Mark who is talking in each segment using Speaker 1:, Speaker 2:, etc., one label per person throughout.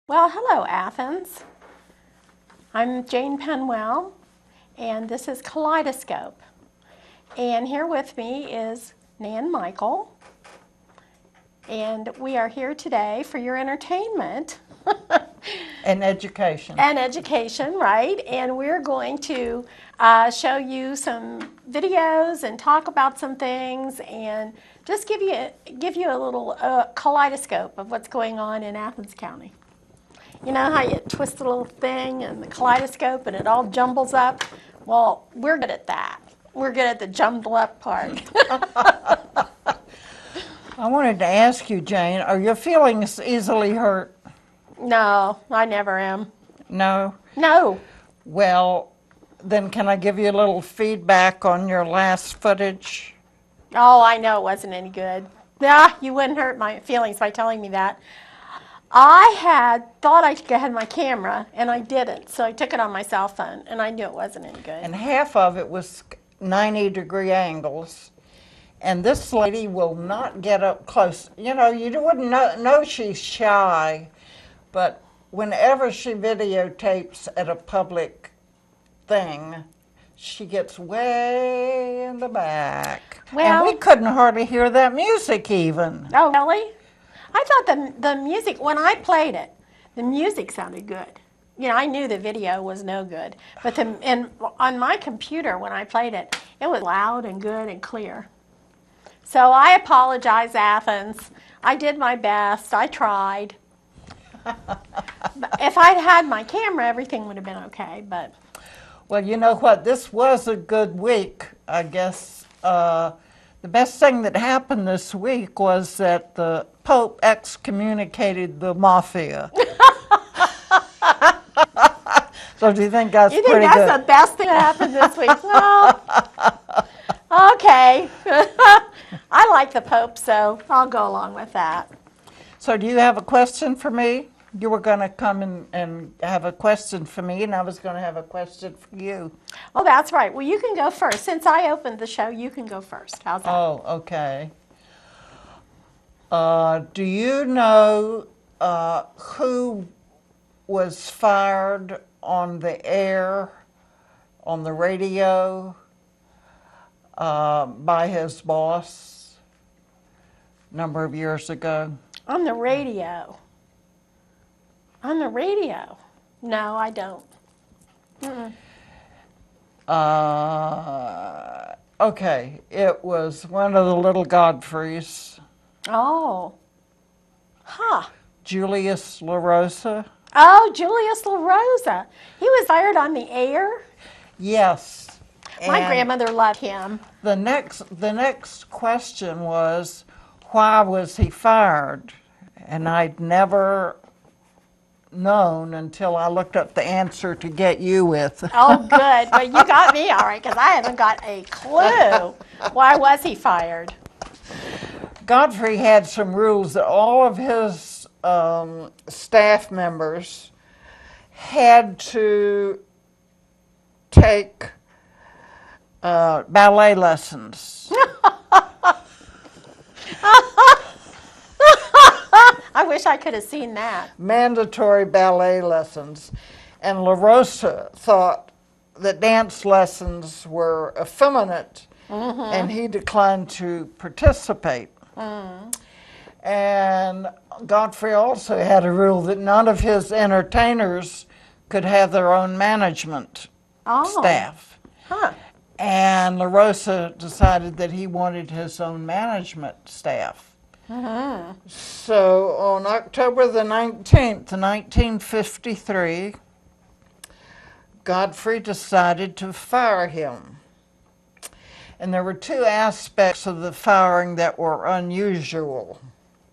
Speaker 1: Well, hello, Athens. I'm Jane Penwell, and this is Kaleidoscope. And here with me is Nan Michael, and we are here today for your entertainment.
Speaker 2: And education.
Speaker 1: And education, right? And we're going to show you some videos and talk about some things and just give you a little kaleidoscope of what's going on in Athens County. You know how you twist a little thing and the kaleidoscope and it all jumbles up? Well, we're good at that. We're good at the jumbled up part.
Speaker 2: I wanted to ask you, Jane, are your feelings easily hurt?
Speaker 1: No, I never am.
Speaker 2: No?
Speaker 1: No.
Speaker 2: Well, then can I give you a little feedback on your last footage?
Speaker 1: Oh, I know it wasn't any good. Yeah, you wouldn't hurt my feelings by telling me that. I had thought I had my camera, and I didn't, so I took it on my cell phone, and I knew it wasn't any good.
Speaker 2: And half of it was 90-degree angles. And this lady will not get up close. You know, you wouldn't know she's shy, but whenever she videotapes at a public thing, she gets way in the back.
Speaker 1: Well,
Speaker 2: and we couldn't hardly hear that music even.
Speaker 1: Oh, really? I thought the music, when I played it, the music sounded good. You know, I knew the video was no good. But on my computer, when I played it, it was loud and good and clear. So I apologize, Athens. I did my best. I tried. If I'd had my camera, everything would have been okay. But
Speaker 2: well, you know what? This was a good week, I guess. The best thing that happened this week was that the Pope excommunicated the mafia. So do you think that's pretty good?
Speaker 1: You think that's the best thing that happened this week? Well, okay. I like the Pope, so I'll go along with that.
Speaker 2: So do you have a question for me? You were going to come and have a question for me, and I was going to have a question for you.
Speaker 1: Oh, that's right. Well, you can go first. Since I opened the show, you can go first. How's that?
Speaker 2: Oh, okay. Do you know who was fired on the air, on the radio, by his boss a number of years ago?
Speaker 1: On the radio. On the radio? No, I don't.
Speaker 2: Okay, it was one of the little Godfreys.
Speaker 1: Oh. Huh.
Speaker 2: Julius LaRosa.
Speaker 1: Oh, Julius LaRosa. He was fired on the air?
Speaker 2: Yes.
Speaker 1: My
Speaker 2: And
Speaker 1: grandmother loved him.
Speaker 2: the next question was, why was he fired? And I'd never known until I looked up the answer to get you with.
Speaker 1: Oh, good. But you got me all right, because I haven't got a clue. Why was he fired?
Speaker 2: Godfrey had some rules that all of his staff members had to take ballet lessons.
Speaker 1: I wish I could have seen that.
Speaker 2: Mandatory ballet lessons. And LaRosa thought that dance lessons were effeminate, and he declined to participate. And Godfrey also had a rule that none of his entertainers could have their own management staff.
Speaker 1: Huh.
Speaker 2: And LaRosa decided that he wanted his own management staff. So on October the 19th, 1953, Godfrey decided to fire him. And there were two aspects of the firing that were unusual.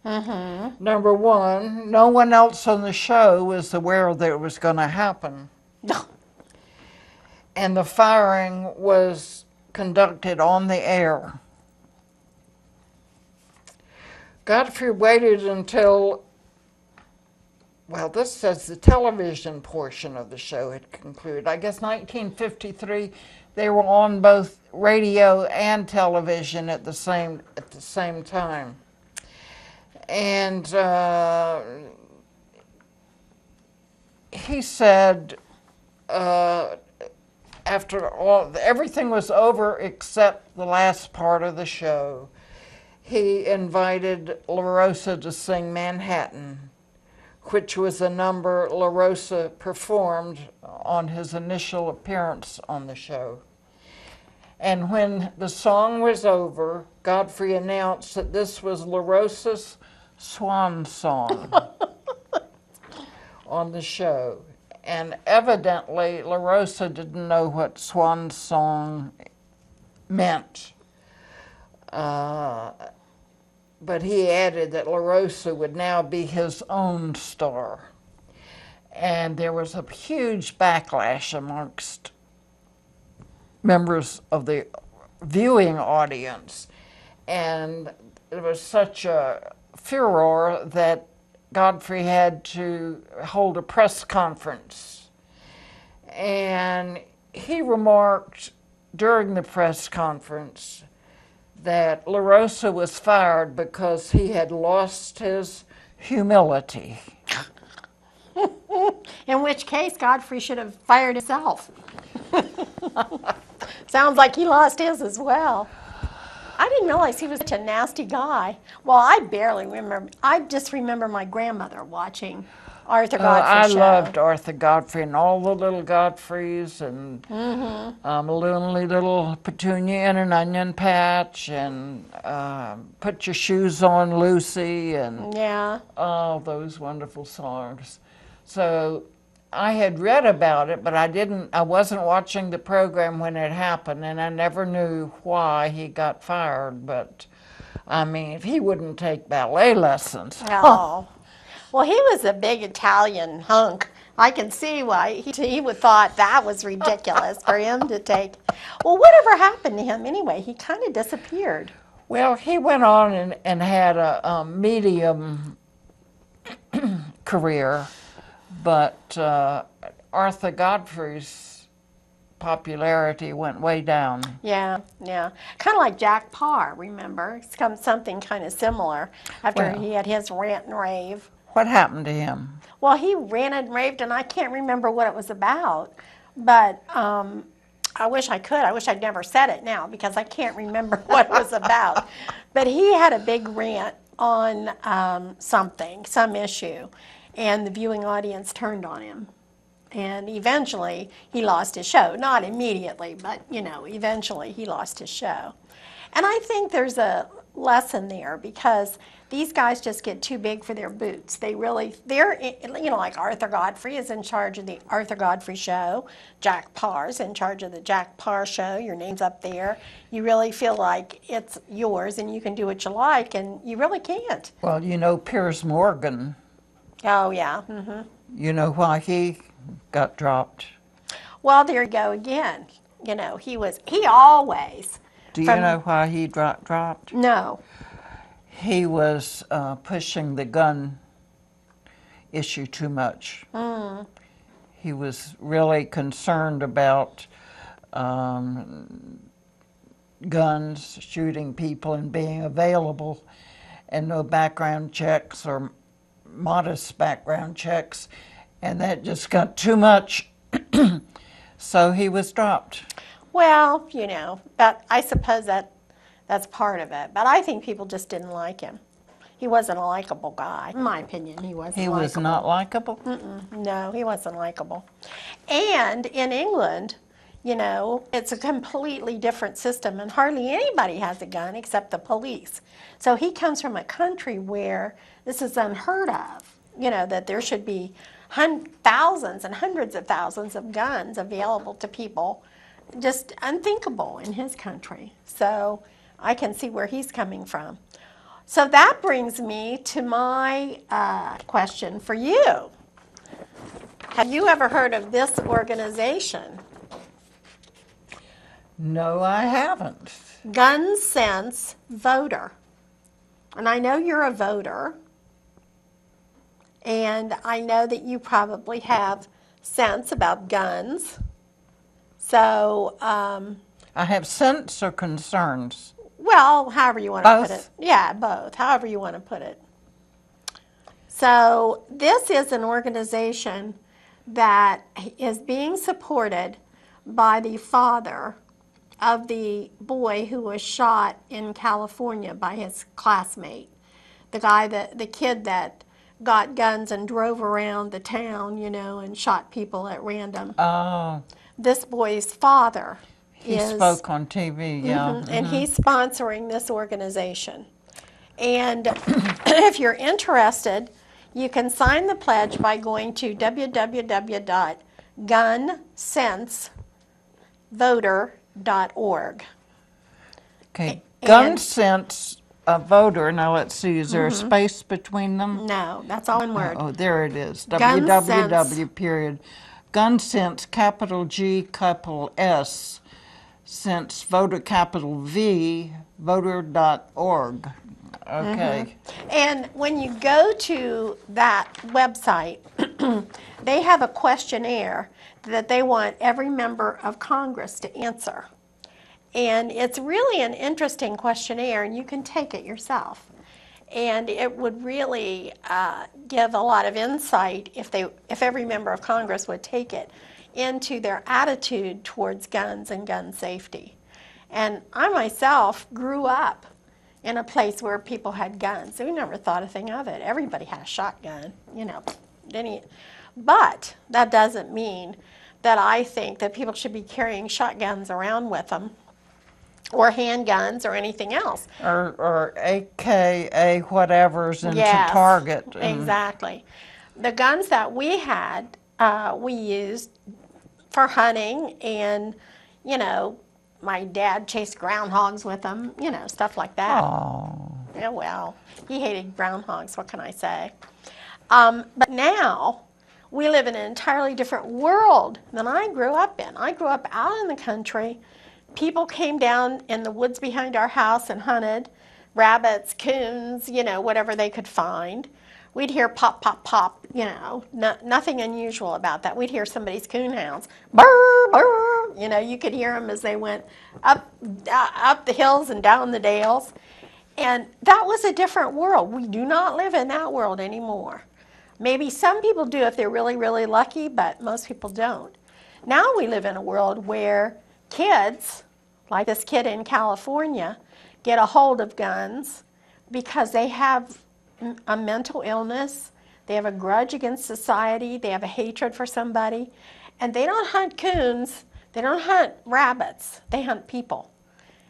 Speaker 2: Number one, no one else on the show was aware that it was going to happen. And the firing was conducted on the air. Godfrey waited until, well, this says the television portion of the show had concluded. I guess 1953, they were on both radio and television at the same time. And he said after everything was over except the last part of the show, he invited La Rosa to sing Manhattan, which was a number La Rosa performed on his initial appearance on the show. And when the song was over, Godfrey announced that this was La Rosa's swan song on the show. And evidently, La Rosa didn't know what swan song meant. But he added that La Rosa would now be his own star. And there was a huge backlash amongst members of the viewing audience. And there was such a furor that Godfrey had to hold a press conference. And he remarked during the press conference that La Rosa was fired because he had lost his humility.
Speaker 1: In which case, Godfrey should have fired himself. Sounds like he lost his as well. I didn't realize he was such a nasty guy. Well, I barely remember. I just remember my grandmother watching Arthur Godfrey show.
Speaker 2: I loved Arthur Godfrey and all the little Godfreys and Lonely Little Petunia and an Onion Patch and Put Your Shoes On, Lucy, and all those wonderful songs. So I had read about it, but I wasn't watching the program when it happened, and I never knew why he got fired. But I mean, if he wouldn't take ballet lessons.
Speaker 1: Oh. Well, he was a big Italian hunk. I can see why he would thought that was ridiculous for him to take. Well, whatever happened to him anyway? He kind of disappeared.
Speaker 2: Well, he went on and had a medium career, but Arthur Godfrey's popularity went way down.
Speaker 1: Yeah. Kind of like Jack Parr, remember? It's come something kind of similar after he had his rant and rave.
Speaker 2: What happened to him?
Speaker 1: Well, he ranted and raved, and I can't remember what it was about, but I wish I could. I wish I'd never said it now because I can't remember what it was about. But he had a big rant on some issue, and the viewing audience turned on him. And eventually, he lost his show. Not immediately, but, eventually he lost his show. And I think there's a lesson there because these guys just get too big for their boots. They're, like Arthur Godfrey is in charge of the Arthur Godfrey show. Jack Parr's in charge of the Jack Parr show. Your name's up there. You really feel like it's yours and you can do what you like, and you really can't.
Speaker 2: Well, Piers Morgan.
Speaker 1: Oh, yeah. Mm-hmm.
Speaker 2: You know why he got dropped?
Speaker 1: Well, there you go again. He always.
Speaker 2: Do you know why he dropped?
Speaker 1: No.
Speaker 2: He was pushing the gun issue too much. He was really concerned about guns, shooting people, and being available, and no background checks or modest background checks, and that just got too much, so he was dropped.
Speaker 1: Well, but I suppose that's part of it. But I think people just didn't like him. He wasn't a likable guy. In my opinion, he wasn't likable.
Speaker 2: He was not likable?
Speaker 1: No, he wasn't likable. And in England, it's a completely different system, and hardly anybody has a gun except the police. So he comes from a country where this is unheard of, that there should be thousands and hundreds of thousands of guns available to people. Just unthinkable in his country. So I can see where he's coming from. So that brings me to my question for you. Have you ever heard of this organization?
Speaker 2: No, I haven't.
Speaker 1: Gun Sense Voter. And I know you're a voter. And I know that you probably have sense about guns. So,
Speaker 2: I have sense or concerns?
Speaker 1: Well, however you want to put it.
Speaker 2: Both?
Speaker 1: Yeah, both. However you want to put it. So, this is an organization that is being supported by the father of the boy who was shot in California by his classmate. The kid that got guns and drove around the town, and shot people at random.
Speaker 2: Oh,
Speaker 1: This boy's father
Speaker 2: he
Speaker 1: is,
Speaker 2: spoke on TV, yeah.
Speaker 1: and he's sponsoring this organization. And if you're interested, you can sign the pledge by going to www.gunsensevoter.org.
Speaker 2: Okay,
Speaker 1: And-
Speaker 2: gun sense a voter. Now let's see, is there a space between them?
Speaker 1: No, that's all one word.
Speaker 2: Oh, there it is.
Speaker 1: Gun
Speaker 2: www. Period. Gun sense, capital G, capital S, sense voter, capital V, voter.org. Okay.
Speaker 1: And when you go to that website, they have a questionnaire that they want every member of Congress to answer. And it's really an interesting questionnaire, and you can take it yourself. And it would really give a lot of insight if every member of Congress would take it into their attitude towards guns and gun safety. And I myself grew up in a place where people had guns. We never thought a thing of it. Everybody had a shotgun, But that doesn't mean that I think that people should be carrying shotguns around with them, or handguns, or anything else.
Speaker 2: Or AKA whatever's into
Speaker 1: Yes,
Speaker 2: target.
Speaker 1: exactly. The guns that we had, we used for hunting, and, my dad chased groundhogs with them, stuff like that.
Speaker 2: Oh.
Speaker 1: Yeah, well, he hated groundhogs, what can I say? But now, we live in an entirely different world than I grew up in. I grew up out in the country. People came down in the woods behind our house and hunted rabbits, coons, whatever they could find. We'd hear pop, pop, pop, nothing unusual about that. We'd hear somebody's coon hounds, burr, burr. You could hear them as they went up the hills and down the dales. And that was a different world. We do not live in that world anymore. Maybe some people do if they're really, really lucky, but most people don't. Now we live in a world where kids, like this kid in California, get a hold of guns because they have a mental illness, they have a grudge against society, they have a hatred for somebody, and they don't hunt coons, they don't hunt rabbits, they hunt people.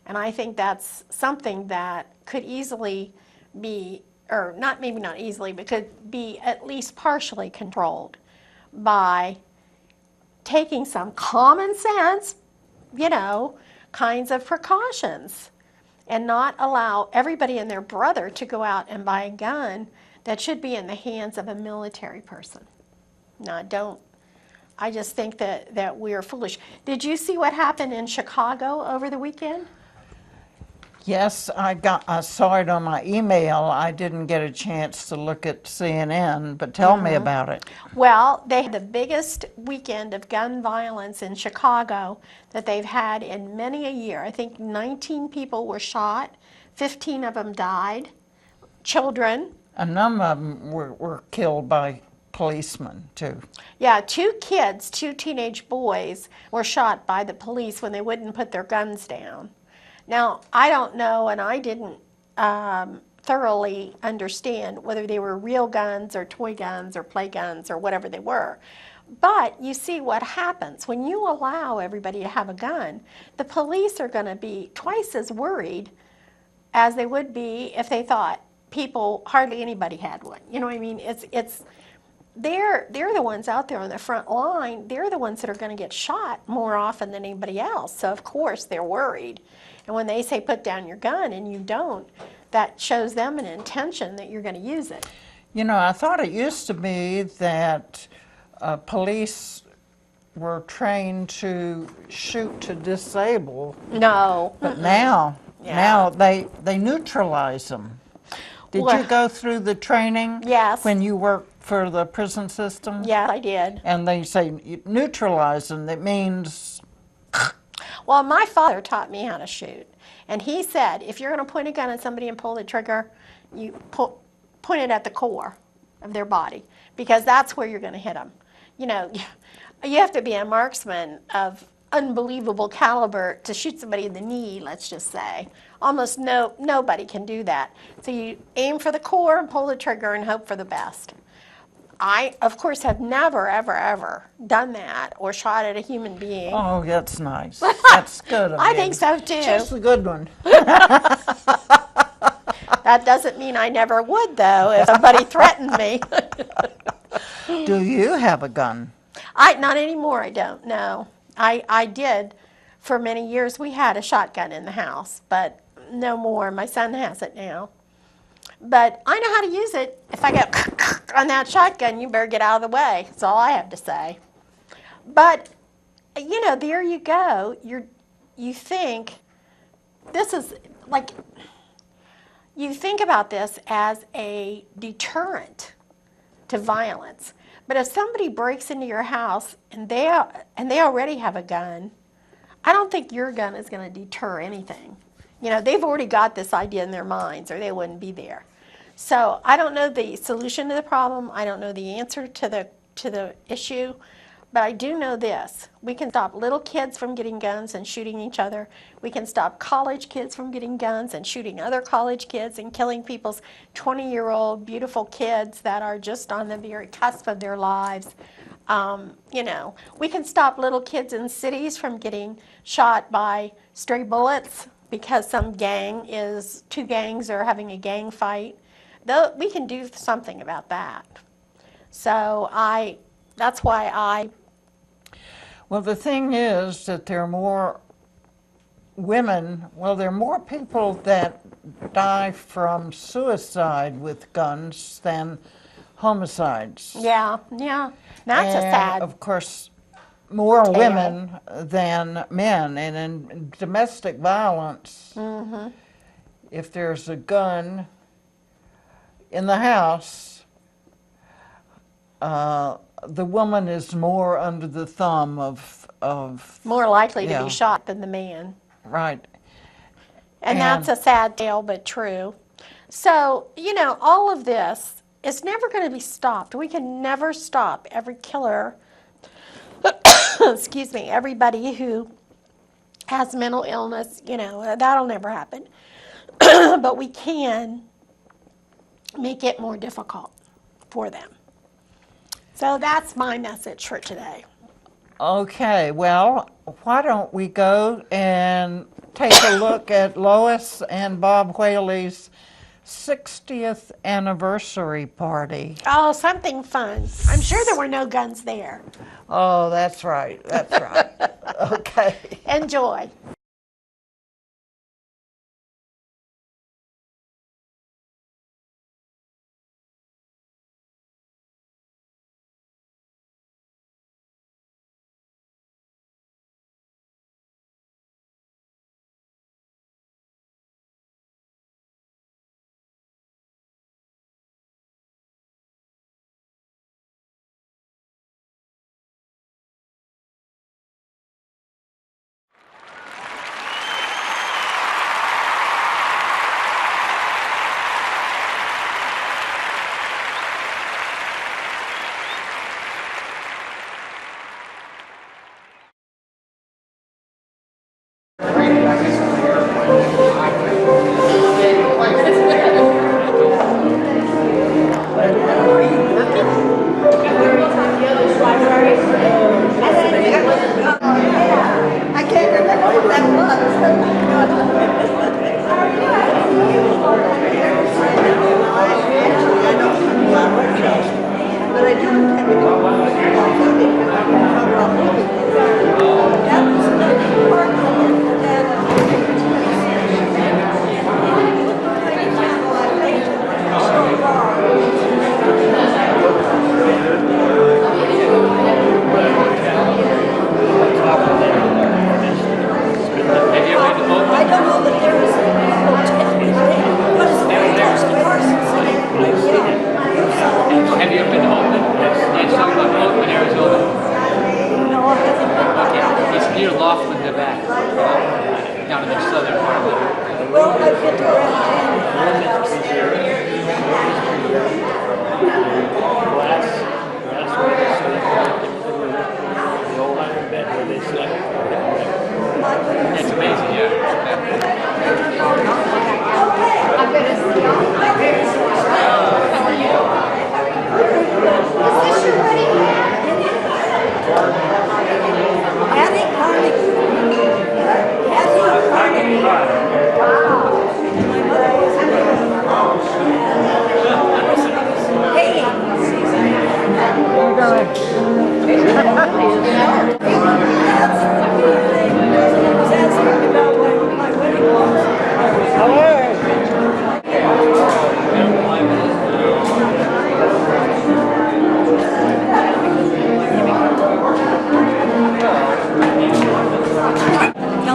Speaker 1: And I think that's something that could easily be, or maybe not easily, but could be at least partially controlled by taking some common sense, kinds of precautions, and not allow everybody and their brother to go out and buy a gun that should be in the hands of a military person. No, I just think that we're foolish. Did you see what happened in Chicago over the weekend?
Speaker 2: Yes, I saw it on my email. I didn't get a chance to look at CNN, but tell me about it.
Speaker 1: Well, they had the biggest weekend of gun violence in Chicago that they've had in many a year. I think 19 people were shot, 15 of them died, children.
Speaker 2: A number of them were killed by policemen, too.
Speaker 1: Yeah, two teenage boys were shot by the police when they wouldn't put their guns down. Now, I don't know, and I didn't thoroughly understand whether they were real guns or toy guns or play guns or whatever they were. But you see what happens when you allow everybody to have a gun. The police are going to be twice as worried as they would be if they thought hardly anybody had one. You know what I mean? They're the ones out there on the front line. They're the ones that are going to get shot more often than anybody else. So of course they're worried. And when they say put down your gun and you don't, that shows them an intention that you're going to use it.
Speaker 2: I thought it used to be that police were trained to shoot to disable.
Speaker 1: No.
Speaker 2: But now they neutralize them. Did
Speaker 1: Well,
Speaker 2: you go through the training?
Speaker 1: Yes.
Speaker 2: When you worked for the prison system?
Speaker 1: Yeah, I did.
Speaker 2: And they say neutralize them. That means.
Speaker 1: Well, my father taught me how to shoot. And he said, if you're going to point a gun at somebody and pull the trigger, you point it at the core of their body, because that's where you're going to hit them. you know, you have to be a marksman of unbelievable caliber to shoot somebody in the knee, let's just say. Almost nobody can do that. So you aim for the core and pull the trigger and hope for the best. I, of course, have never, ever, ever done that or shot at a human being.
Speaker 2: Oh, that's nice. That's good of
Speaker 1: I
Speaker 2: you.
Speaker 1: think so too.
Speaker 2: She's a good one.
Speaker 1: That doesn't mean I never would, though, if somebody threatened me.
Speaker 2: Do you have a gun?
Speaker 1: Not anymore, I don't, no. I did for many years. We had a shotgun in the house, but no more. My son has it now. But I know how to use it. If I go on that shotgun, you better get out of the way. That's all I have to say. But, you know, there you go. You think this is like, you think about this as a deterrent to violence. But if somebody breaks into your house and they already have a gun, I don't think your gun is going to deter anything. You know, they've already got this idea in their minds or they wouldn't be there. So I don't know the solution to the problem. I don't know the answer to the issue. But I do know this. We can stop little kids from getting guns and shooting each other. We can stop college kids from getting guns and shooting other college kids and killing people's 20-year-old beautiful kids that are just on the very cusp of their lives. You know, we can stop little kids in cities from getting shot by stray bullets because two gangs are having a gang fight. Though we can do something about that. So that's why
Speaker 2: Well, the thing is that there are more women, well, there are more people that die from suicide with guns than homicides.
Speaker 1: yeah, that's a sad.
Speaker 2: Of course, more
Speaker 1: tale.
Speaker 2: women than men. And in domestic violence, if there's a gun in the house, the woman is more under the thumb of
Speaker 1: More likely to
Speaker 2: yeah.
Speaker 1: be shot than the man.
Speaker 2: Right.
Speaker 1: And that's a sad tale, but true. So, you know, all of this is never going to be stopped. We can never stop every killer, excuse me, everybody who has mental illness, you know, that'll never happen. But we can make it more difficult for them. So that's my message for today.
Speaker 2: Okay, well, why don't we go and take a look at Lois and Bob Whaley's 60th anniversary party.
Speaker 1: Oh, something fun. I'm sure there were no guns there.
Speaker 2: Oh, that's right, that's right. Okay.
Speaker 1: Enjoy.
Speaker 3: I can't remember what that was. But I do intend to go on that was the part I don't know that there is a what is it? Carson City.
Speaker 4: Have you ever been to Oakland? Yes, talking about Oakland, Arizona.
Speaker 3: No, I haven't been.
Speaker 4: Okay, it's near Laughlin, Nevada, down in the southern part of it.
Speaker 3: Well, I've been to
Speaker 4: Well, that's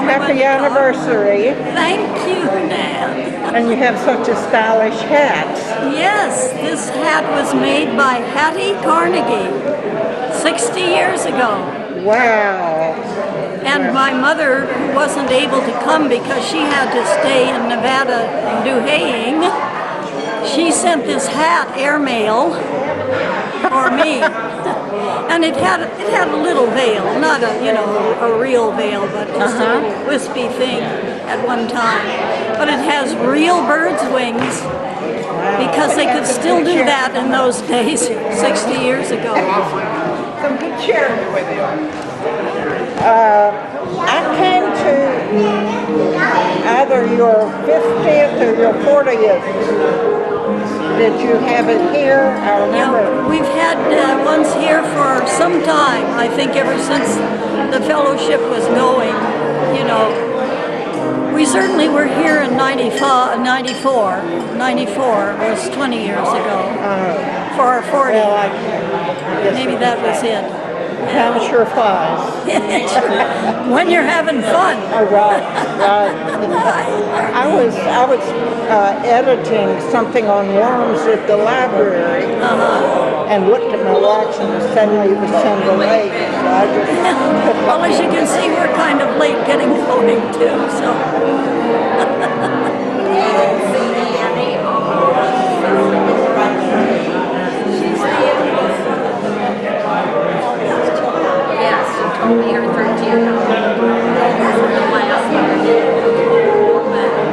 Speaker 2: Happy anniversary.
Speaker 3: Thank you, Nan.
Speaker 2: And you have such a stylish hat.
Speaker 3: Yes, this hat was made by Hattie Carnegie 60 years ago.
Speaker 2: Wow.
Speaker 3: And my mother, who wasn't able to come because she had to stay in Nevada and do haying, she sent this hat airmail for me. And it had a little veil, not a real veil, but just a little wispy thing at one time. But it has real bird's wings because they could still do that in those days 60 years ago.
Speaker 2: Some good cheer. I came to either your 50th or your 40th. Did you have it here? I remember.
Speaker 3: Yeah, we've had ones here for some time. I think ever since the fellowship was going, We certainly were here in 94. 94 was 20 years ago. For our 40th.
Speaker 2: Well,
Speaker 3: Maybe that was it.
Speaker 2: Time sure flies.
Speaker 3: When you're having fun.
Speaker 2: Oh, right. I was editing something on worms at the library and looked at my watch and suddenly it was 10 to 8. So I just
Speaker 3: Well, as you can see, we're kind of late getting going too. So.
Speaker 5: Only her 13 last year.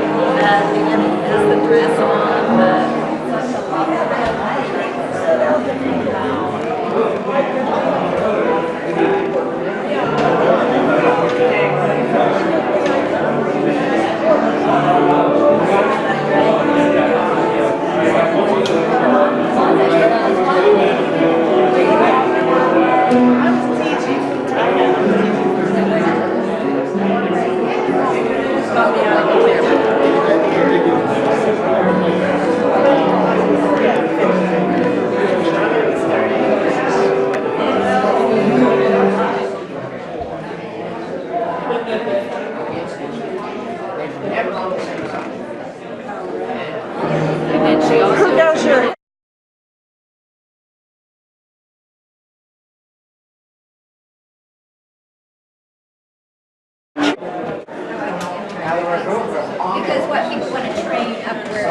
Speaker 5: But has the dress on,
Speaker 2: Who does your
Speaker 5: because what people want to train up where the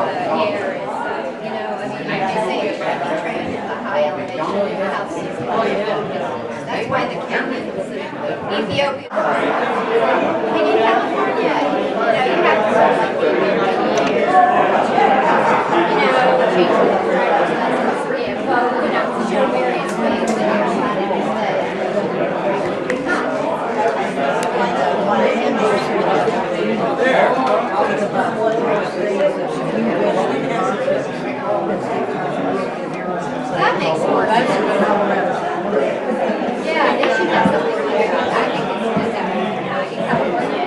Speaker 5: air is, they say you should be trained in the high elevation in the house. That's why the canyons, Ethiopia, and in California, you have to like change the show various ways that you're planning to stay. That makes more sense. Yeah, they should have something like that. I think it's just that in California,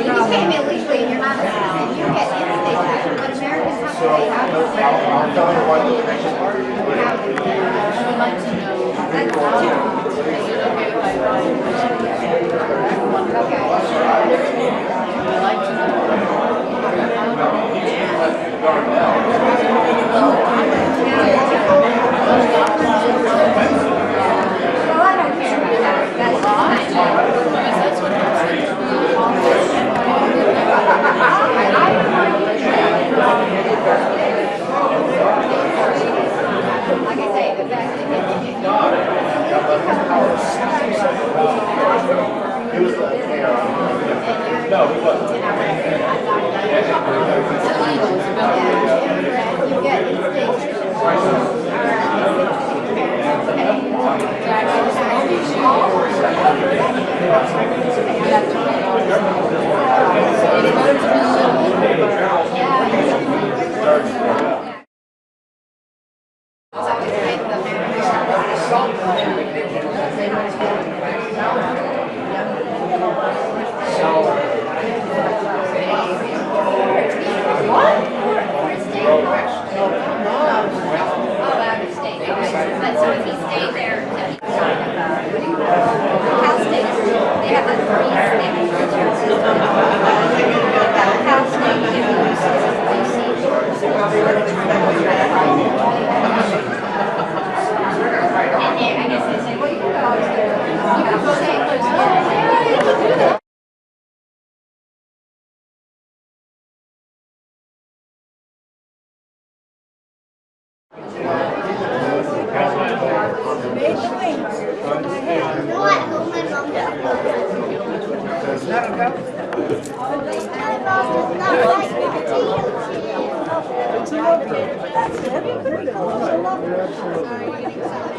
Speaker 5: you came illegally and you're not a citizen, you get in-state action, but Americans have to pay out of state. I'd like to know. Like I say, the fact that
Speaker 6: No, he wasn't.
Speaker 5: Yeah. out of state. But so if he stayed there until he kind of, Cal State, they have a three-state system. Cal State, and I guess they say, well, you can go stay close to home. Yeah, you can do that.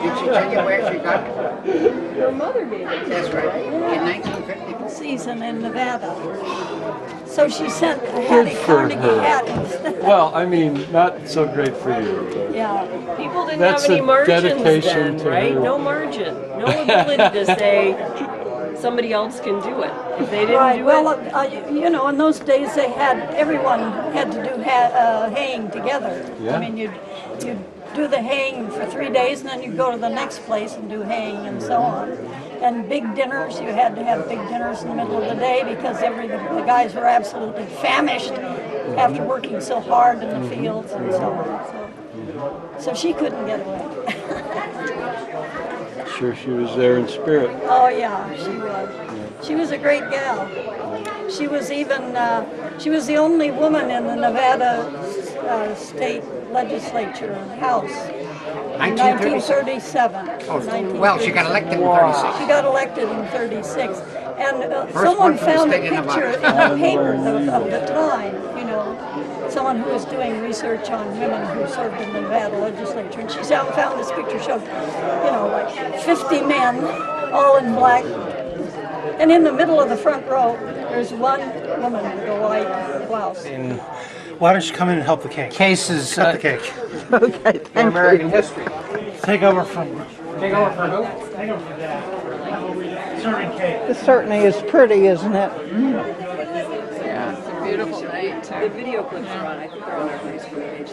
Speaker 6: Did she tell you where she got it?
Speaker 3: Your mother gave it.
Speaker 6: That's right. In 1950.
Speaker 3: Season in Nevada. So she sent Hattie Carnegie Hattie.
Speaker 7: Well, I mean, not so great for you. But
Speaker 3: Yeah.
Speaker 8: People didn't
Speaker 7: That's
Speaker 8: have any
Speaker 7: a
Speaker 8: margins
Speaker 7: dedication
Speaker 8: then,
Speaker 7: to
Speaker 8: right?
Speaker 7: her.
Speaker 8: No margin, no ability to say somebody else can do it. If they didn't
Speaker 3: Right.
Speaker 8: do
Speaker 3: Well,
Speaker 8: it,
Speaker 3: you know, in those days they had everyone had to do haying together.
Speaker 7: Yeah.
Speaker 3: I mean, you'd do the haying for 3 days, and then you'd go to the next place and do haying, and so on. And big dinners, you had to have big dinners in the middle of the day because the guys were absolutely famished after working so hard in the fields and so on. So she couldn't get away.
Speaker 7: sure she was there in spirit.
Speaker 3: Oh yeah, she was. She was a great gal. She was even, she was the only woman in the Nevada state legislature House. In 1937.
Speaker 6: Well, she got elected in 36.
Speaker 3: She got elected in 36. And
Speaker 6: First
Speaker 3: someone
Speaker 6: one from the
Speaker 3: found a
Speaker 6: state of
Speaker 3: picture in
Speaker 6: Nevada.
Speaker 3: the paper of the time, you know, someone who was doing research on women who served in the Nevada legislature. And she found this picture showed, you know, like 50 men, all in black. And in the middle of the front row, there's one woman with a white blouse.
Speaker 9: Why don't you come in and help the cake?
Speaker 6: Cases.
Speaker 9: Cut the cake.
Speaker 2: Okay,
Speaker 6: in American history.
Speaker 9: Take over from.
Speaker 6: Take over for who?
Speaker 9: Take over for Dad. Serving cake.
Speaker 2: this certainly is pretty, isn't it?
Speaker 8: beautiful night. The video clips are on. I think they're on our Facebook page.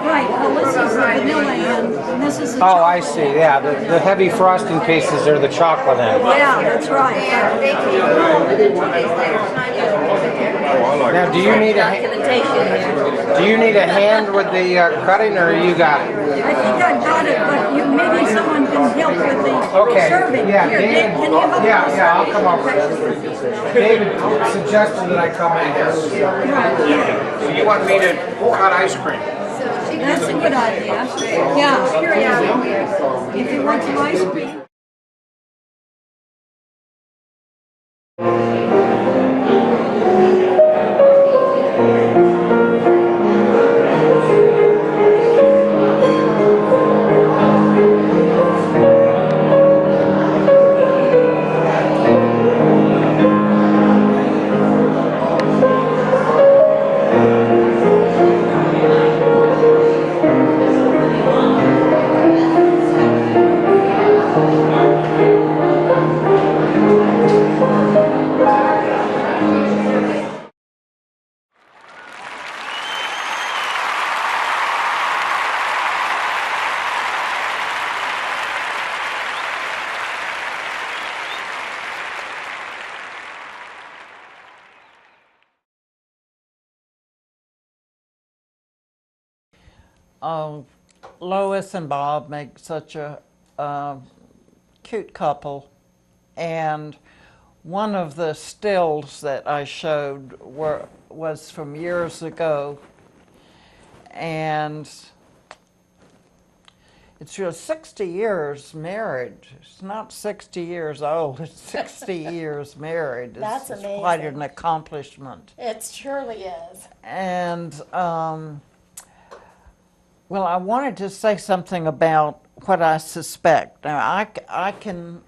Speaker 3: Right, well, this is the vanilla end, and this is the
Speaker 10: Oh, I
Speaker 3: chocolate
Speaker 10: see.
Speaker 3: end.
Speaker 10: Yeah, the heavy frosting pieces are the chocolate end.
Speaker 3: Yeah, that's right.
Speaker 5: They came home 2 days later, tiny over
Speaker 10: Now, do you need a hand with the cutting, or you got it?
Speaker 3: I think I got it, but maybe someone can help with the
Speaker 10: Okay.
Speaker 3: serving.
Speaker 10: Yeah,
Speaker 3: Here,
Speaker 10: David.
Speaker 3: can you help
Speaker 10: Yeah,
Speaker 3: with the
Speaker 10: yeah, I'll
Speaker 3: serving?
Speaker 10: come over. David suggested that I come in here. So you want me to cut ice cream?
Speaker 3: That's a good idea. Yeah. If you want some ice cream.
Speaker 2: Lois and Bob make such a cute couple, and one of the stills that I showed was from years ago, and it's just 60 years married. It's not 60 years old, it's 60 years married.
Speaker 1: That's
Speaker 2: It's quite
Speaker 1: amazing.
Speaker 2: an accomplishment.
Speaker 1: It surely is.
Speaker 2: And, well, I wanted to say something about what I suspect. Now, I can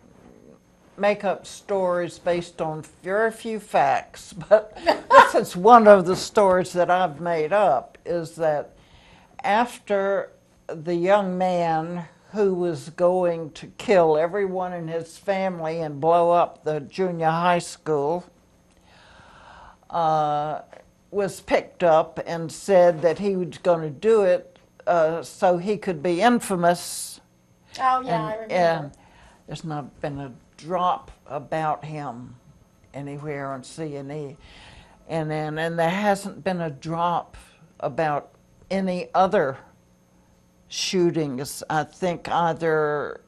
Speaker 2: make up stories based on very few facts, but this is one of the stories that I've made up, is that after the young man who was going to kill everyone in his family and blow up the junior high school was picked up and said that he was going to do it so he could be infamous.
Speaker 1: Oh, yeah, I remember.
Speaker 2: And there's not been a drop about him anywhere on C&E. And there hasn't been a drop about any other shootings. I think either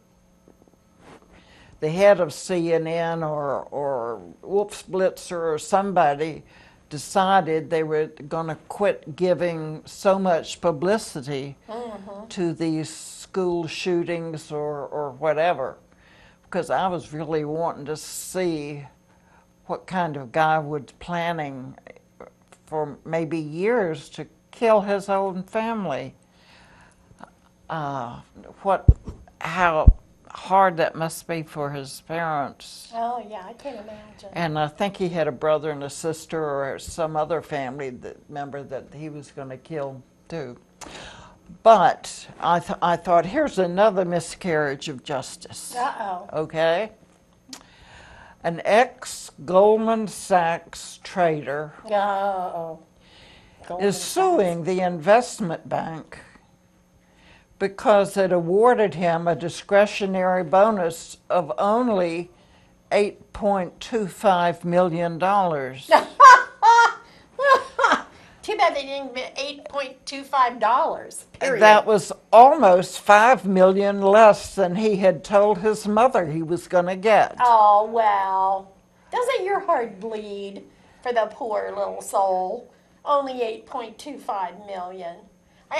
Speaker 2: the head of CNN or Wolf's Blitzer or somebody decided they were going to quit giving so much publicity to these school shootings or whatever, because I was really wanting to see what kind of guy was planning for maybe years to kill his own family. How hard that must be for his parents.
Speaker 1: Oh, yeah, I can't imagine.
Speaker 2: And I think he had a brother and a sister or some other family member that he was going to kill too. But I thought, here's another miscarriage of justice.
Speaker 1: Uh-oh.
Speaker 2: Okay? An ex-Goldman Sachs trader
Speaker 1: Uh-oh.
Speaker 2: is suing the investment bank because it awarded him a discretionary bonus of only $8.25 million.
Speaker 1: Too bad they didn't get $8.25, period.
Speaker 2: That was almost $5 million less than he had told his mother he was going to get.
Speaker 1: Oh, well. Doesn't your heart bleed for the poor little soul? Only $8.25 million.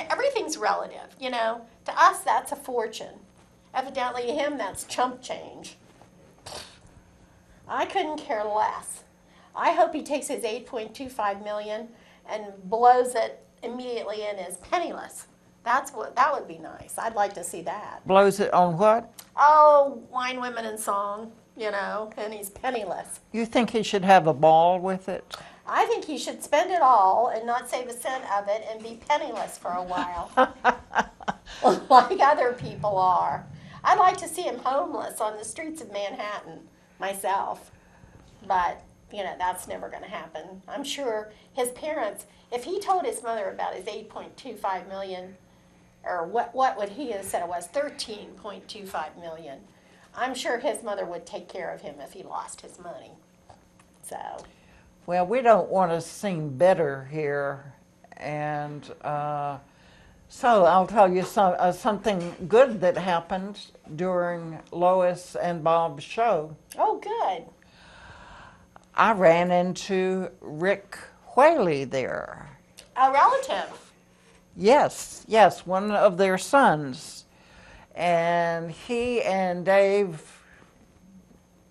Speaker 1: Everything's relative, you know. To us, that's a fortune. Evidently, to him, that's chump change. I couldn't care less. I hope he takes his $8.25 million and blows it immediately and is penniless. That would be nice. I'd like to see that.
Speaker 2: Blows it on what?
Speaker 1: Oh, wine, women, and song, you know, and he's penniless.
Speaker 2: You think he should have a ball with it?
Speaker 1: I think he should spend it all and not save a cent of it and be penniless for a while, like other people are. I'd like to see him homeless on the streets of Manhattan myself, but, you know, that's never going to happen. I'm sure his parents, if he told his mother about his $8.25 million, or what would he have said it was, $13.25 million, I'm sure his mother would take care of him if he lost his money. So...
Speaker 2: Well, we don't want to seem bitter here, and so I'll tell you something good that happened during Lois and Bob's show.
Speaker 1: Oh, good.
Speaker 2: I ran into Rick Whaley there.
Speaker 1: A relative.
Speaker 2: Yes, one of their sons. And he and Dave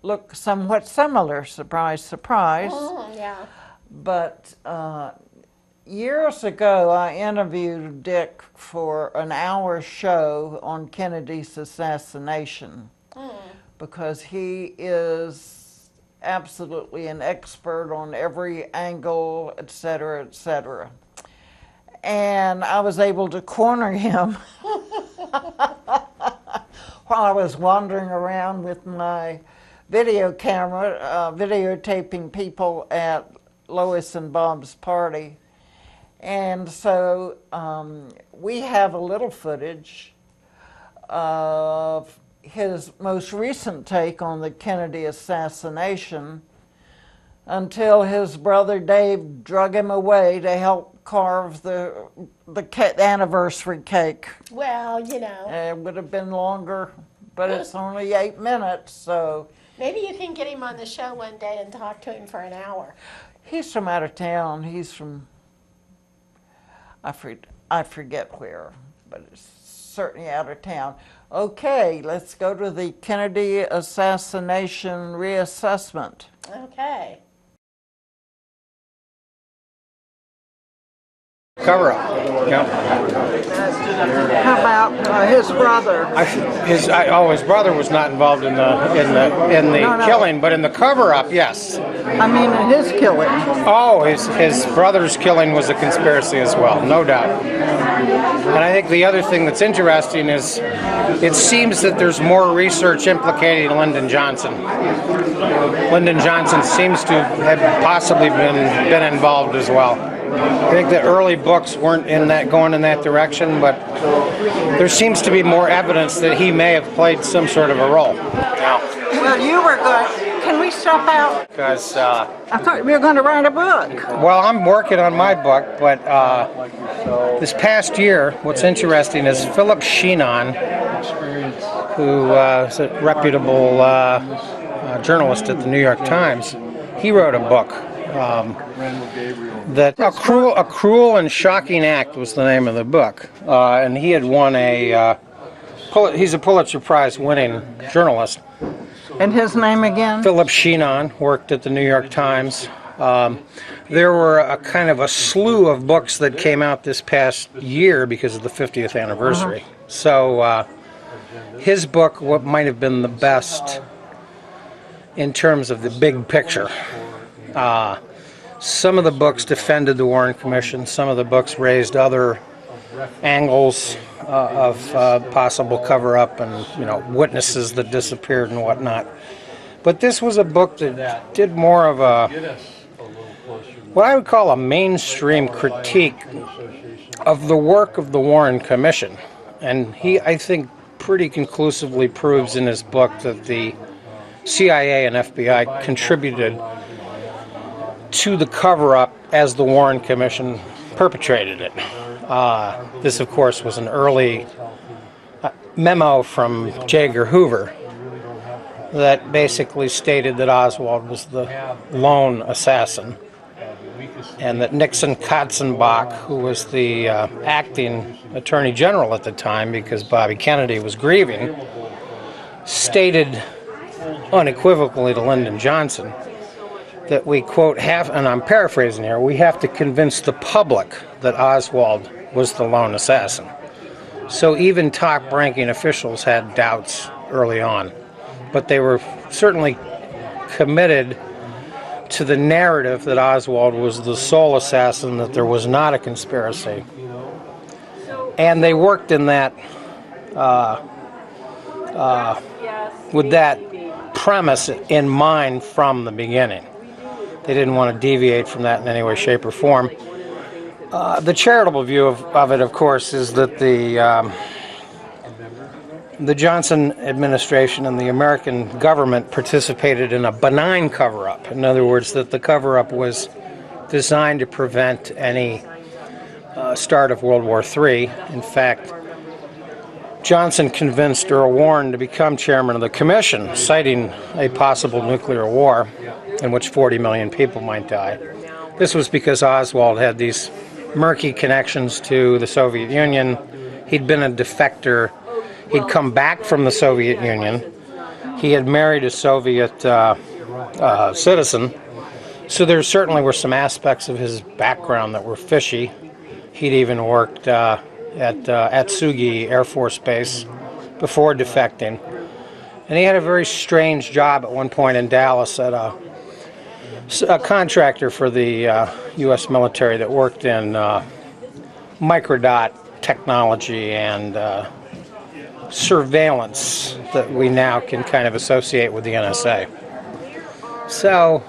Speaker 2: look somewhat similar, surprise, surprise.
Speaker 1: Yeah.
Speaker 2: But years ago, I interviewed Dick for an hour show on Kennedy's assassination because he is absolutely an expert on every angle, et cetera, et cetera. And I was able to corner him while I was wandering around with my video camera, videotaping people at Lois and Bob's party. And so we have a little footage of his most recent take on the Kennedy assassination until his brother Dave drug him away to help carve the anniversary cake.
Speaker 1: Well, you know.
Speaker 2: It would have been longer, but it's only 8 minutes, so...
Speaker 1: Maybe you can get him on the show one day and talk to him for an hour.
Speaker 2: He's from out of town. He's from, I forget where, but it's certainly out of town. Okay, let's go to the Kennedy assassination reassessment.
Speaker 1: Okay.
Speaker 10: Cover-up. Yeah.
Speaker 2: How about his brother?
Speaker 10: His brother was not involved in the
Speaker 2: No.
Speaker 10: killing, but in the cover-up, yes.
Speaker 2: I mean, in his killing.
Speaker 10: Oh, his brother's killing was a conspiracy as well, no doubt. And I think the other thing that's interesting is it seems that there's more research implicating Lyndon Johnson. Lyndon Johnson seems to have possibly been involved as well. I think the early books weren't going in that direction, but there seems to be more evidence that he may have played some sort of a role. Now,
Speaker 2: Well, you were going. Can we stop out?
Speaker 10: because
Speaker 2: I thought we were going to write a book.
Speaker 10: well, I'm working on my book, but this past year, what's interesting is Philip Sheenon, who is a reputable journalist at the New York Times, he wrote a book. That a cruel and shocking act was the name of the book, and he had won he's a Pulitzer Prize winning journalist.
Speaker 2: And his name again?
Speaker 10: Philip Sheenon worked at the New York Times. There were a kind of a slew of books that came out this past year because of the 50th anniversary. So his book what might have been the best in terms of the big picture. Some of the books defended the Warren Commission. Some of the books raised other angles of possible cover-up and witnesses that disappeared and whatnot. But this was a book that did more of what I would call a mainstream critique of the work of the Warren Commission. And he, I think, pretty conclusively proves in his book that the CIA and FBI contributed to the cover-up as the Warren Commission perpetrated it. This, of course, was an early memo from J. Edgar Hoover that basically stated that Oswald was the lone assassin, and that Nixon Katzenbach, who was the acting Attorney General at the time because Bobby Kennedy was grieving, stated unequivocally to Lyndon Johnson that we, quote, and I'm paraphrasing here, we have to convince the public that Oswald was the lone assassin. So even top-ranking officials had doubts early on, but they were certainly committed to the narrative that Oswald was the sole assassin, that there was not a conspiracy. And they worked in that, with that premise in mind from the beginning. They didn't want to deviate from that in any way, shape, or form. The charitable view of it, of course, is that the Johnson administration and the American government participated in a benign cover-up. In other words, that the cover-up was designed to prevent any start of World War III. In fact, Johnson convinced Earl Warren to become chairman of the commission, citing a possible nuclear war in which 40 million people might die. This was because Oswald had these murky connections to the Soviet Union. He'd been a defector. He'd come back from the Soviet Union. He had married a Soviet citizen. So there certainly were some aspects of his background that were fishy. He'd even worked at Atsugi Air Force Base before defecting. And he had a very strange job at one point in Dallas at a contractor for the U.S. military that worked in microdot technology and surveillance that we now can kind of associate with the NSA. So.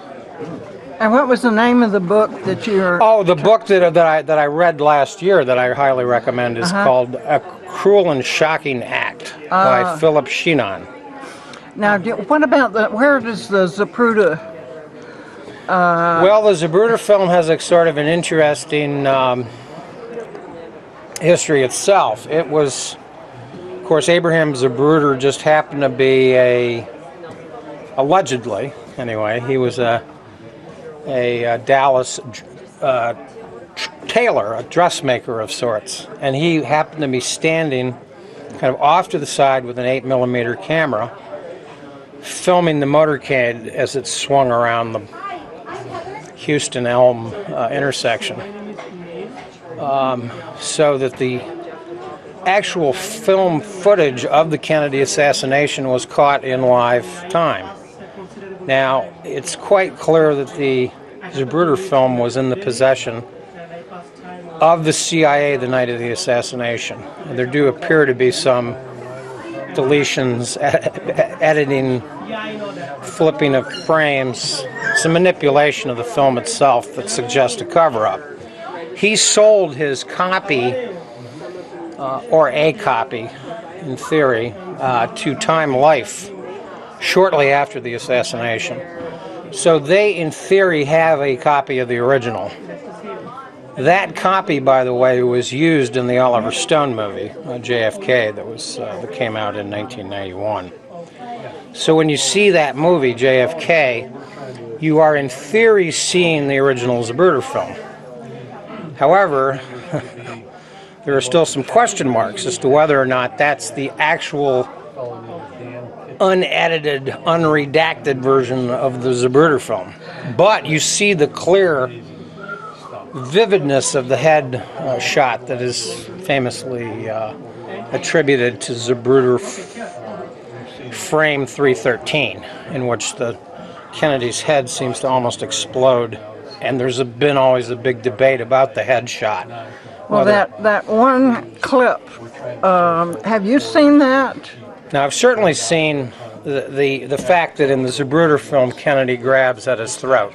Speaker 2: And what was the name of the book that you're...
Speaker 10: Oh, the book that I read last year that I highly recommend is called A Cruel and Shocking Act by Philip Sheenon.
Speaker 2: Now, what about where does the Zapruder...
Speaker 10: Well, the Zapruder film has a sort of an interesting history itself. It was, of course, Abraham Zapruder just happened to be allegedly, anyway, he was a Dallas tailor, a dressmaker of sorts, and he happened to be standing kind of off to the side with an 8mm camera, filming the motorcade as it swung around the Houston Elm intersection. so that the actual film footage of the Kennedy assassination was caught in live time. Now, it's quite clear that the Zapruder film was in the possession of the CIA the night of the assassination. And there do appear to be some deletions, editing, flipping of frames, some manipulation of the film itself that suggests a cover-up. He sold his copy, or a copy, in theory, to Time Life shortly after the assassination. So they, in theory, have a copy of the original. That copy, by the way, was used in the Oliver Stone movie, JFK, that came out in 1991. So when you see that movie, JFK, you are in theory seeing the original Zapruder film. However, there are still some question marks as to whether or not that's the actual unedited, unredacted version of the Zapruder film. But you see the clear vividness of the head shot that is famously attributed to Zapruder frame 313, in which the Kennedy's head seems to almost explode, and there's been always a big debate about the head shot.
Speaker 2: Well, that one clip, have you seen that?
Speaker 10: Now, I've certainly seen the fact that in the Zapruder film, Kennedy grabs at his throat,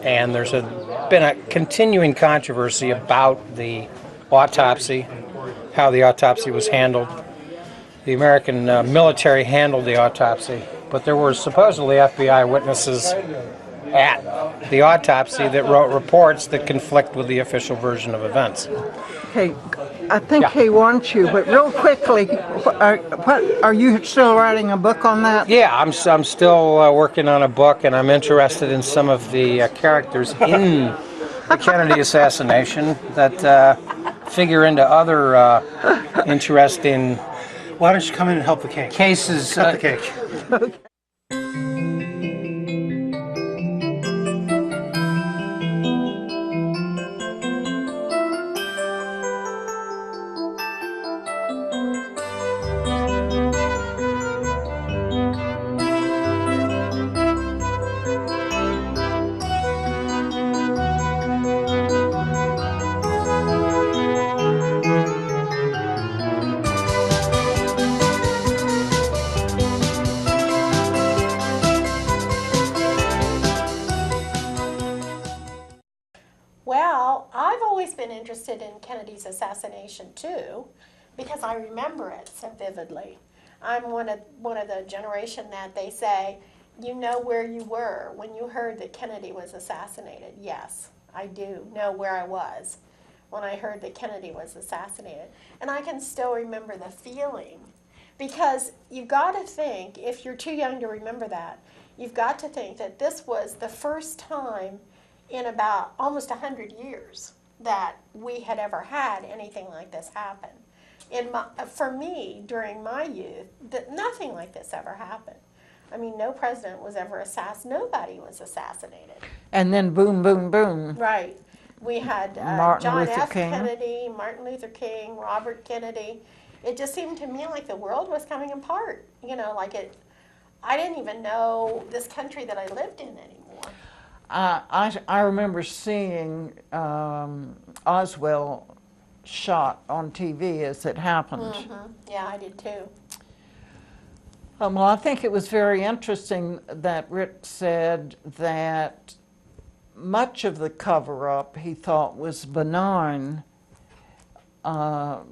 Speaker 10: and there's been a continuing controversy about the autopsy, how the autopsy was handled. The American military handled the autopsy, but there were supposedly FBI witnesses at the autopsy that wrote reports that conflict with the official version of events.
Speaker 2: Okay, I think he wants you, but real quickly, are you still writing a book on that?
Speaker 10: Yeah, I'm still working on a book, and I'm interested in some of the characters in the Kennedy assassination that figure into other interesting
Speaker 9: Why don't you come in and help the cake?
Speaker 10: cases.
Speaker 9: Cut the cake.
Speaker 1: Well, I've always been interested in Kennedy's assassination too, because I remember it so vividly. I'm one of the generation that they say, you know where you were when you heard that Kennedy was assassinated. Yes, I do know where I was when I heard that Kennedy was assassinated. And I can still remember the feeling, because you've got to think, if you're too young to remember that, you've got to think that this was the first time in about almost 100 years that we had ever had anything like this happen. For me, during my youth, nothing like this ever happened. I mean, no president was ever assassinated. Nobody was assassinated.
Speaker 2: And then boom, boom, boom.
Speaker 1: Right. We had John F. Kennedy, Martin Luther King, Robert Kennedy. It just seemed to me like the world was coming apart. You know, I didn't even know this country that I lived in anymore.
Speaker 2: I remember seeing Oswald shot on TV as it happened.
Speaker 1: Mm-hmm. Yeah, I did too.
Speaker 2: Well, I think it was very interesting that Rick said that much of the cover-up he thought was benign in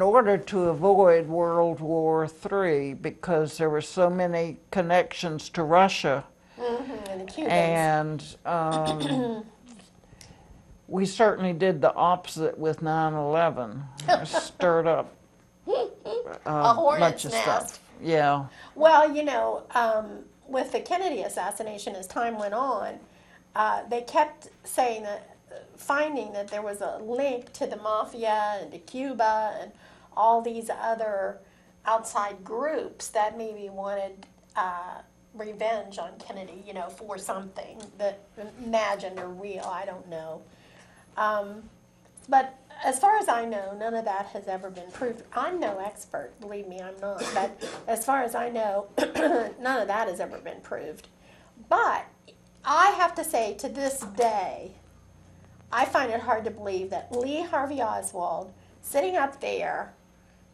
Speaker 2: order to avoid World War III, because there were so many connections to Russia.
Speaker 1: Mm-hmm. And the Cubans.
Speaker 2: And we certainly did the opposite with 9/11. Stirred up
Speaker 1: a hornet's
Speaker 2: bunch of
Speaker 1: nest.
Speaker 2: stuff. Yeah.
Speaker 1: Well, you know, with the Kennedy assassination, as time went on, they kept saying finding that there was a link to the mafia and to Cuba and all these other outside groups that maybe wanted revenge on Kennedy, you know, for something that imagined or real, I don't know. But as far as I know, none of that has ever been proved. I'm no expert, believe me, I'm not. But as far as I know, none of that has ever been proved. But I have to say, to this day, I find it hard to believe that Lee Harvey Oswald, sitting up there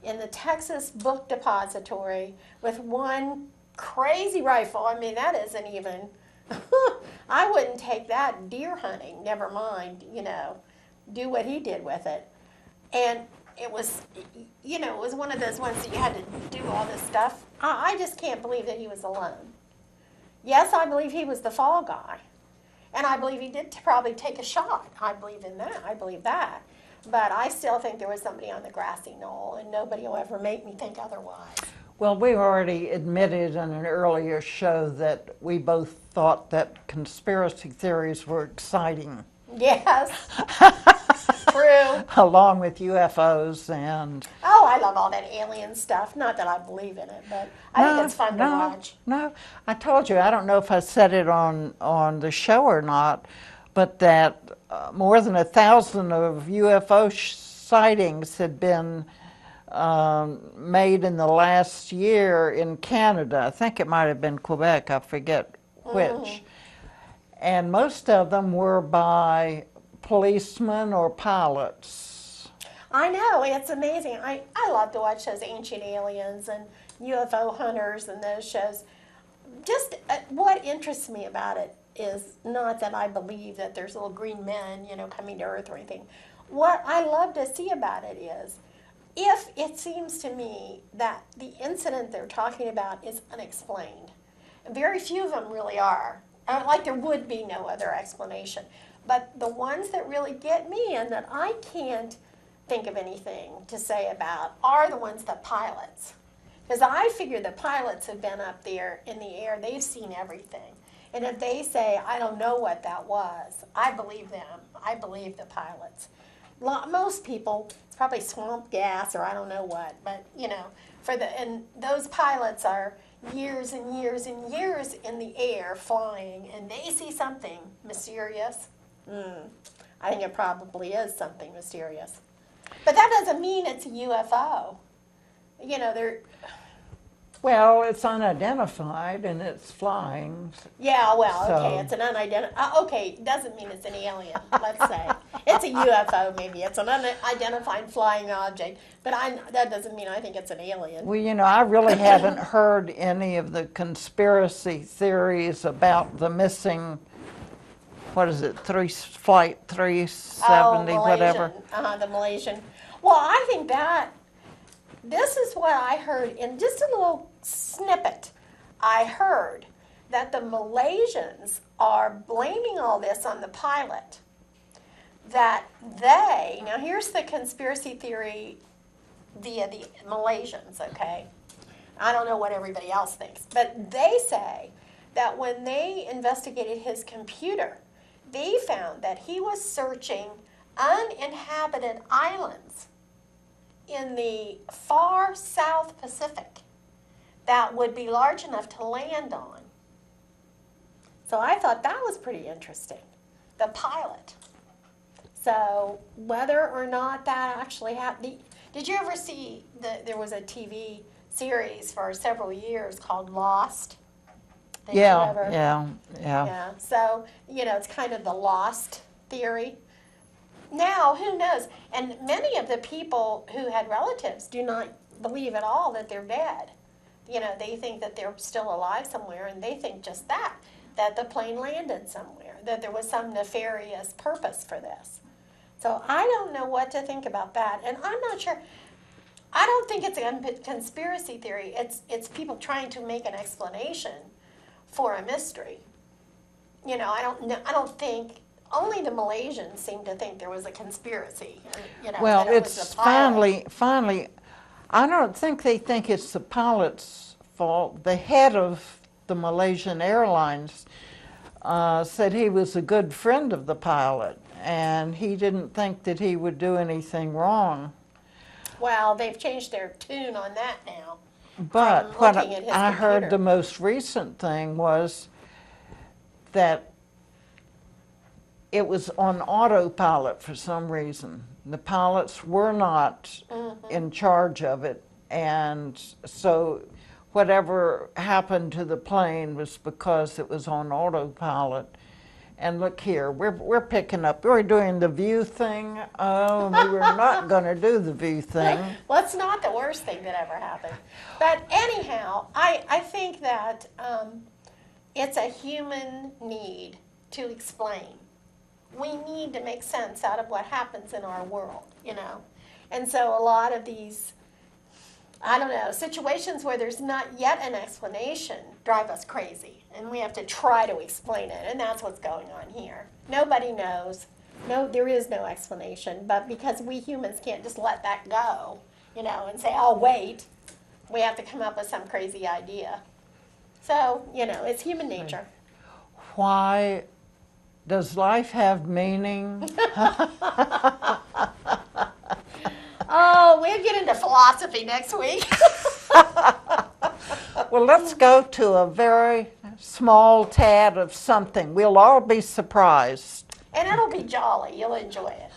Speaker 1: in the Texas Book Depository with one crazy rifle, I mean, that isn't even, I wouldn't take that deer hunting, never mind, do what he did with it. And it was, it was one of those ones that you had to do all this stuff. I just can't believe that he was alone. Yes, I believe he was the fall guy. And I believe he did probably take a shot. I believe in that. I believe that. But I still think there was somebody on the grassy knoll, and nobody will ever make me think otherwise.
Speaker 2: Well, we already admitted in an earlier show that we both thought that conspiracy theories were exciting.
Speaker 1: Yes, true.
Speaker 2: Along with UFOs and...
Speaker 1: Oh, I love all that alien stuff. Not that I believe in it, but I think it's fun to watch.
Speaker 2: No, I told you, I don't know if I said it on the show or not, but that more than 1,000 of UFO sightings had been made in the last year in Canada. I think it might have been Quebec, I forget which. Mm-hmm. And most of them were by policemen or pilots.
Speaker 1: I know, it's amazing. I love to watch those Ancient Aliens and UFO Hunters and those shows. Just what interests me about it is not that I believe that there's little green men, coming to Earth or anything. What I love to see about it is, if it seems to me that the incident they're talking about is unexplained, very few of them really are. Like there would be no other explanation. But the ones that really get me and that I can't think of anything to say about are the ones that pilots. Because I figure the pilots have been up there in the air, they've seen everything. And if they say, I don't know what that was, I believe them. I believe the pilots. Most people, it's probably swamp gas or I don't know what, but and those pilots are years and years and years in the air flying, and they see something mysterious. I think it probably is something mysterious. But that doesn't mean it's a UFO. They're...
Speaker 2: Well, it's unidentified and it's flying.
Speaker 1: Yeah, well,
Speaker 2: so.
Speaker 1: Okay, it's an unidentified... okay, doesn't mean it's an alien, let's say. It's a UFO, maybe. It's an unidentified flying object. But that doesn't mean I think it's an alien.
Speaker 2: Well, I really haven't heard any of the conspiracy theories about the missing, what is it, Flight 370, whatever.
Speaker 1: The Malaysian. Well, I think this is what I heard in just a little snippet. I heard that the Malaysians are blaming all this on the pilot. That now here's the conspiracy theory via the Malaysians, okay? I don't know what everybody else thinks, but they say that when they investigated his computer, they found that he was searching uninhabited islands in the far South Pacific that would be large enough to land on. So I thought that was pretty interesting, the pilot. So whether or not that actually happened, did you ever see, there was a TV series for several years called Lost?
Speaker 2: Yeah.
Speaker 1: So, it's kind of the Lost theory. Now, who knows? And many of the people who had relatives do not believe at all that they're dead. They think that they're still alive somewhere, and they think just that the plane landed somewhere, that there was some nefarious purpose for this. So I don't know what to think about that, and I'm not sure. I don't think it's a conspiracy theory. It's people trying to make an explanation for a mystery. I don't think. Only the Malaysians seem to think there was a conspiracy.
Speaker 2: Well, it's finally, I don't think they think it's the pilot's fault. The head of the Malaysian Airlines said he was a good friend of the pilot, and he didn't think that he would do anything wrong.
Speaker 1: Well, they've changed their tune on that now.
Speaker 2: But what I heard the most recent thing was that it was on autopilot for some reason. The pilots were not in charge of it, and so whatever happened to the plane was because it was on autopilot. And look here, we're picking up. We're doing the view thing. Oh, we were not going to do the view thing.
Speaker 1: Well, it's not the worst thing that ever happened. But anyhow, I think that it's a human need to explain. We need to make sense out of what happens in our world, you know. And so a lot of these, I don't know, situations where there's not yet an explanation drive us crazy. And we have to try to explain it. And that's what's going on here. Nobody knows. No, there is no explanation. But because we humans can't just let that go, you know, and say, oh, wait, we have to come up with some crazy idea. So, you know, it's human nature.
Speaker 2: Why does life have meaning?
Speaker 1: Oh, we'll get into philosophy next week.
Speaker 2: Well, let's go to a very small tad of something. We'll all be surprised.
Speaker 1: And it'll be jolly. You'll enjoy it.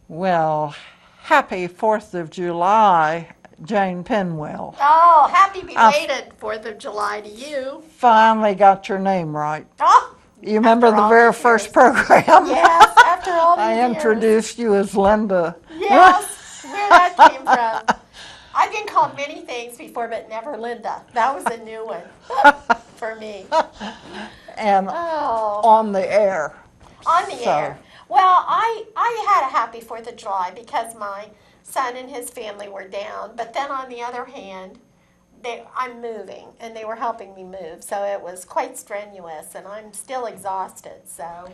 Speaker 2: Well, happy 4th of July, Jane Penwell.
Speaker 1: Oh, happy belated 4th of July to you.
Speaker 2: Finally got your name right.
Speaker 1: Oh,
Speaker 2: You remember
Speaker 1: after
Speaker 2: the
Speaker 1: all
Speaker 2: very
Speaker 1: these
Speaker 2: first
Speaker 1: years.
Speaker 2: program?
Speaker 1: Yes, after all these
Speaker 2: I
Speaker 1: years.
Speaker 2: introduced you as Linda.
Speaker 1: Yes, where that came from. I've been called many things before, but never Linda. That was a new one for me.
Speaker 2: And
Speaker 1: Oh.
Speaker 2: on the air.
Speaker 1: On the
Speaker 2: So-
Speaker 1: air. Well, I had a happy 4th of July because my son and his family were down. But then on the other hand, I'm moving, and they were helping me move. So it was quite strenuous, and I'm still exhausted. So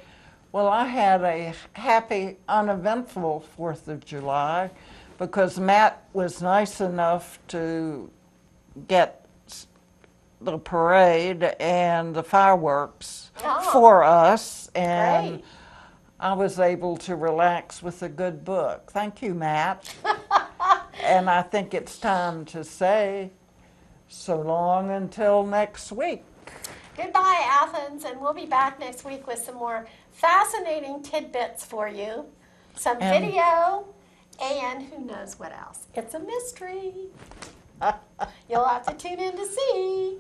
Speaker 2: Well, I had a happy, uneventful 4th of July because Matt was nice enough to get the parade and the fireworks
Speaker 1: Oh.
Speaker 2: for us, and
Speaker 1: Great.
Speaker 2: I was able to relax with a good book. Thank you, Matt. And I think it's time to say so long until next week.
Speaker 1: Goodbye, Athens, and we'll be back next week with some more fascinating tidbits for you, some
Speaker 2: And-
Speaker 1: video, and who knows what else. It's a mystery. You'll have to tune in to see.